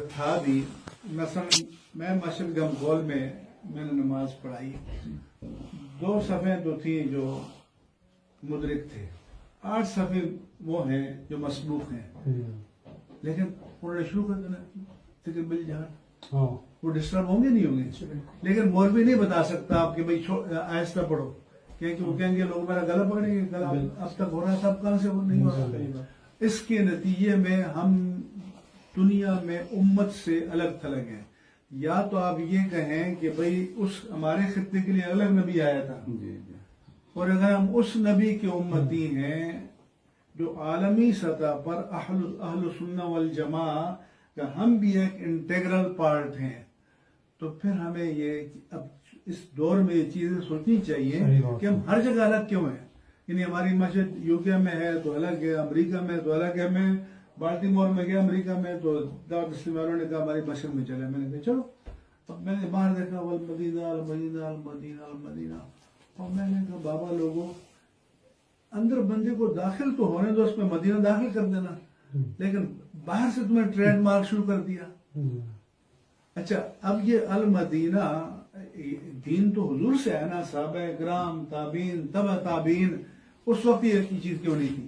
تھا بھی، مثلا میں مسجد گمگول میں نے نماز پڑھائی، 2 صفیں تو تھیں جو مدرک تھے، 8 صفیں وہ ہیں جو مسبوق ہیں، لیکن انہوں نے شروع کر دینا فکر بل جہاں، وہ ڈسٹرب ہوں گے نہیں ہوں گے، لیکن مولوی نہیں بتا سکتا آپ کہ بھائی آہستہ پڑھو، کیونکہ وہ کہیں گے لوگ میرا گلا پکڑیں گے، گلا اب تک ہو رہا تھا اب کہاں سے وہ نہیں ہو رہا۔ اس کے نتیجے میں ہم دنیا میں امت سے الگ تھلگ ہیں۔ یا تو آپ یہ کہیں کہ بھئی اس ہمارے خطے کے لیے الگ نبی آیا تھا، اور اگر ہم اس نبی کے امتی ہیں جو عالمی سطح پر اہل سنہ والجماع کا ہم بھی ایک انٹیگرل پارٹ ہیں، تو پھر ہمیں یہ اب اس دور میں یہ چیزیں سوچنی چاہیے کہ ہم ہر جگہ الگ کیوں ہیں۔ یعنی ہماری مسجد یو کے میں ہے تو الگ ہے، امریکہ میں تو الگ ہے، میں بالٹیمور میں گیا امریکہ میں تو دعوت اسلامی والوں نے کہا ہماری مسجد میں چلے، میں نے کہا چلو، اب میں نے باہر دیکھا والمدینہ المدینہ المدینہ المدینہ، اور میں نے کہا بابا لوگوں اندر بندے کو داخل تو ہونے دو، اس میں مدینہ داخل کر دینا، لیکن باہر سے تمہیں ٹریڈ مارک شروع کر دیا۔ اچھا اب یہ المدینہ دین تو حضور سے ہے نا، صحابہ اکرام تابعین تبع تابعین، اس وقت یہ چیز کیوں نہیں تھی؟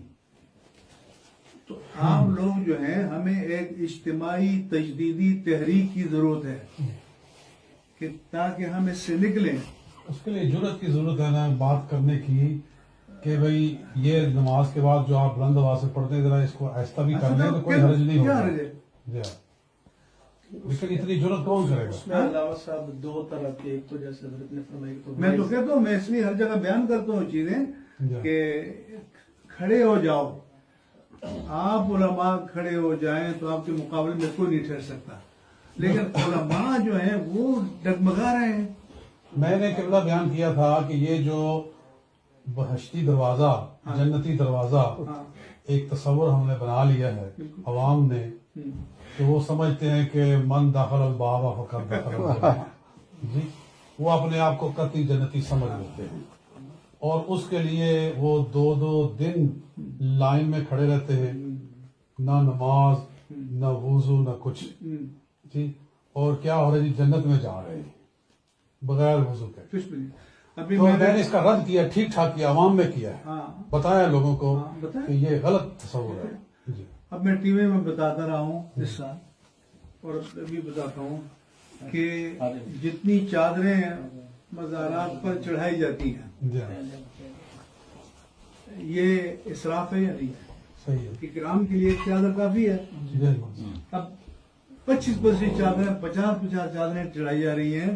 تو عام لوگ جو ہیں ہمیں ایک اجتماعی تجدیدی تحریک کی ضرورت ہے کہ تاکہ ہم اس سے نکلیں۔ اس کے لیے جرأت کی ضرورت ہے نا بات کرنے کی کہ بھئی یہ نماز کے بعد جو آپ بلند آواز سے پڑھتے ہیں ذرا اس کو آہستہ بھی کر لیں تو کوئی حرج نہیں ہوگا، لیکن اتنی جرأت کون کرے گا؟ علاوہ صاحب 2 طرح کے، ایک تو جیسے حضرت نے فرمایا کہ میں تو کہتا ہوں، میں اس لیے ہر جگہ بیان کرتا ہوں چیزیں کہ کھڑے ہو جاؤ، آپ علماء کھڑے ہو جائیں تو آپ کے مقابلے میں کوئی نہیں ٹھہر سکتا، لیکن علماء جو ہیں وہ ڈگمگا رہے ہیں۔ میں نے قبلہ بیان کیا تھا کہ یہ جو بہشتی دروازہ، جنتی دروازہ ایک تصور ہم نے بنا لیا ہے عوام نے، کہ وہ سمجھتے ہیں کہ من دخل الباب فقد دخل الجنہ، جی وہ اپنے آپ کو قطعی جنتی سمجھ لیتے ہیں، اور اس کے لیے وہ 2 دن لائن میں کھڑے رہتے ہیں، نہ نماز نہ وضو نہ کچھ، جی اور کیا ہو رہا ہے جی جنت میں جا رہے ہیں بغیر وضو کے۔ تو میں نے اس کا رد کیا، ٹھیک ٹھاک کیا، عوام میں کیا ہے، بتایا لوگوں کو کہ یہ غلط تصور ہے۔ جی اب میں ٹی وی میں بتاتا رہا ہوں اس سال، اور ابھی بتاتا ہوں کہ جتنی چادریں مزارات پر چڑھائی جاتی ہیں یہ اسراف ہے یا نہیں ہے؟ صحیح ہے، اکرام کے لیے ایک چادر کافی ہے۔ اب 25 چادریں 50 چادریں چڑھائی جا رہی ہیں۔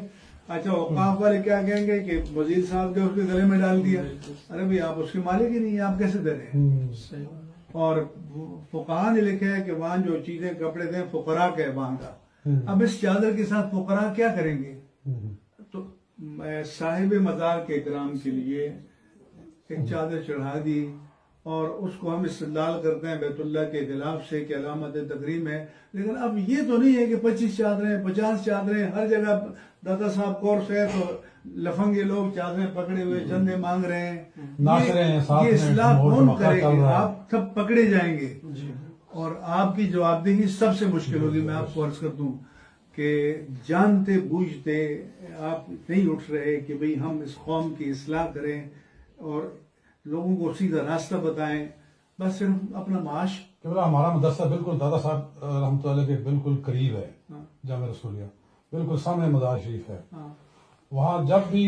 اچھا اوقاف والے کیا کہیں گے کہ وزیر صاحب نے اس کے گلے میں ڈال دیا، ارے بھائی آپ اس کے مالک ہی نہیں ہیں، آپ کیسے دے رہے ہیں؟ اور فقہاء نے لکھا ہے کہ وہاں جو چیزیں کپڑے دیں فقراء کے وہاں کا، اب اس چادر کے ساتھ فقراء کیا کریں گے؟ تو صاحب مزار کے اکرام کے لیے ایک چادر چڑھا دی، اور اس کو ہم استدلال کرتے ہیں بیت اللہ کے خلاف سے کہ علامت تکریم ہے، لیکن اب یہ تو نہیں ہے کہ 25 چادریں 50 چادریں ہر جگہ دادا صاحب کورس ہے تو لفنگے لوگ چادریں پکڑے ہوئے چندے مانگ رہے ہیں، یہ اصلاح کون کرے گا؟ آپ سب پکڑے جائیں گے، اور آپ کی جوابدہی سب سے مشکل ہوگی۔ میں آپ کو عرض کر دوں کہ جانتے بوجھتے آپ نہیں اٹھ رہے کہ بھئی ہم اس قوم کی اصلاح کریں اور لوگوں کو سیدھا راستہ بتائیں، بس صرف اپنا معاش۔ ہمارا مدرسہ بالکل دادا صاحب رحمۃ اللہ کے بالکل قریب ہے، جامعہ رسولیہ بالکل سامنے مزار شریف ہے، وہاں جب بھی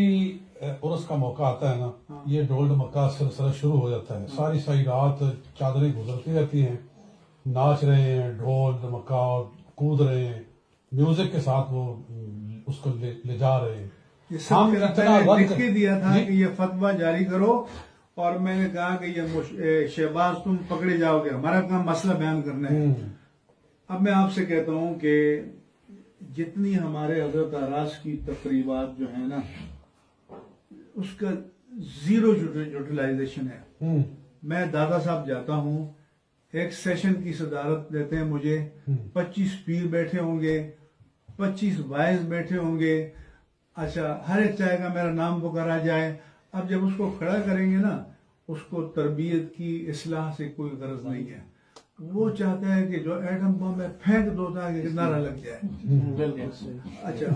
عرس کا موقع آتا ہے نا یہ ڈھول ڈمکا سلسلہ شروع ہو جاتا ہے، ساری رات چادریں گزرتی رہتی ہیں، ناچ رہے ہیں، ڈھول ڈمکا اور کود رہے ہیں، میوزک کے ساتھ وہ اس کو لے جا رہے ہیں۔ یہ سب میرا پہلے لکھ کے دیا تھا کہ یہ فتویٰ جاری کرو، اور میں نے کہا کہ یہ شہباز تم پکڑے جاؤ گے، ہمارا کام مسئلہ بیان کرنا ہے۔ اب میں آپ سے کہتا ہوں کہ جتنی ہمارے حضرت آراز کی تقریبات جو ہیں نا اس کا 0 یوٹیلائزیشن ہے۔ میں دادا صاحب جاتا ہوں، ایک سیشن کی صدارت دیتے ہیں مجھے، 25 پیر بیٹھے ہوں گے، 25 وائز بیٹھے ہوں گے، اچھا ہر ایک چاہے گا میرا نام پکارا جائے۔ اب جب اس کو کھڑا کریں گے نا، اس کو تربیت کی اصلاح سے کوئی غرض نہیں ہے، وہ چاہتا ہے کہ جو ایٹم بم ہے پھینک دو تاکہ نعرہ لگ جائے. بالکل صحیح. اچھا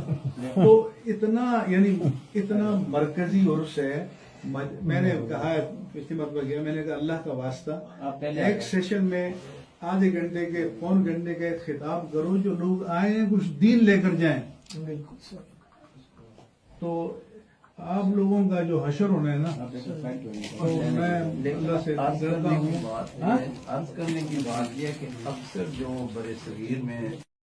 تو اتنا مرکزی عرص ہے. میں نے کہا پچھلی مرتبہ گیا میں نے کہا اللہ کا واسطہ ایک سیشن میں آدھے گھنٹے کے پون گھنٹے کا ایک خطاب کرو جو لوگ آئے ہیں کچھ دین لے کر جائیں. بالکل صحیح. تو آپ لوگوں کا جو حشر ہونا ہے نا تو میں اللہ سے ڈرتا ہوں. عرض کرنے کی بات یہ کہ اکثر جو برصغیر میں